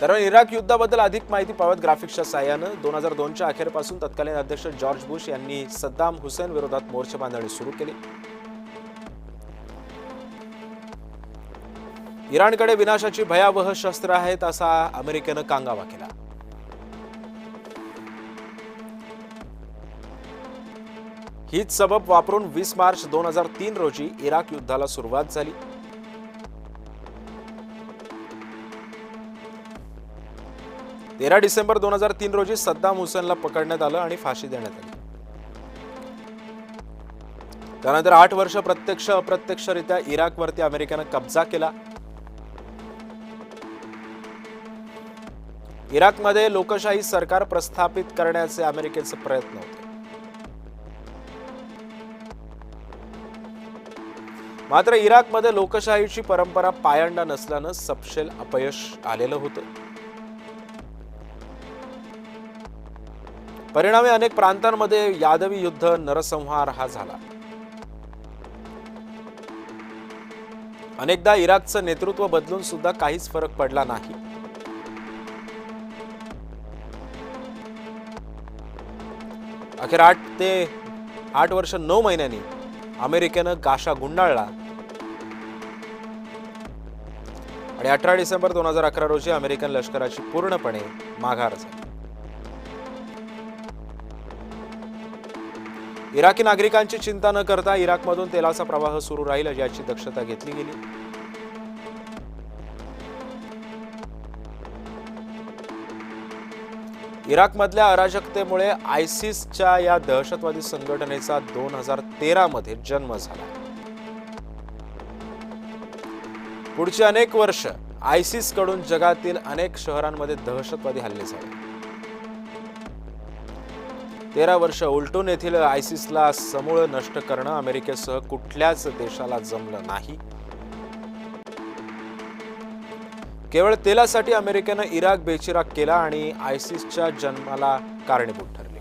दरम्यान इराक युद्धाबद्दल अधिक माहिती पाहत ग्राफिक्सच्या साहाय्यानं 2002च्या अखेरपासून तत्कालीन अध्यक्ष जॉर्ज बुश यांनी सद्दाम हुसेन विरोधात मोर्चे बांधणी सुरू केली। इराणकडे विनाशाची भयावह शस्त्र आहेत असा अमेरिकेनं कांगावा केला। हीच सबब वापरून 20 मार्च 2003 रोजी इराक युद्धाला सुरुवात झाली। तेरा डिसेंबर 2003 रोजी सद्दाम हुसेनला पकडण्यात आलं आणि फाशी देण्यात आली। त्यानंतर 8 वर्ष प्रत्यक्ष अप्रत्यक्षरित्या इराकवरती अमेरिकेनं कब्जा केला। इराकमध्ये लोकशाही सरकार प्रस्थापित करण्याचे अमेरिकेचे प्रयत्न होते, मात्र इराकमध्ये लोकशाहीची परंपरा पायंडा नसल्यानं सपशेल अपयश आलेलं होतं। परिणामी अनेक प्रांतांमध्ये यादवी युद्ध, नरसंहार हा झाला। अनेकदा इराकचं नेतृत्व बदलून सुद्धा काहीच फरक पडला नाही। अखेर 8 वर्ष 9 महिन्यांनी अमेरिकेनं गाशा गुंडाळला आणि 18 डिसेंबर 2011 रोजी अमेरिकन लष्कराची पूर्णपणे माघार झाली। इराकी नागरिकांची चिंता न करता इराकमधून तेलाचा प्रवाह सुरू राहील याची दक्षता घेतली गेली। इराकमधल्या अराजकतेमुळे आयसिसच्या या दहशतवादी संघटनेचा 2013 मध्ये जन्म झाला। पुढची अनेक वर्ष आयसिस कडून जगातील अनेक शहरांमध्ये दहशतवादी हल्ले झाले। 13 वर्ष उलटून येथील आयसिसला समूळ नष्ट करणं अमेरिकेसह कुठल्याच देशाला जमलं नाही। केवळ तेलासाठी अमेरिकेनं इराक बेचिराख केला आणि आयसिसच्या जन्माला कारणीभूत ठरले।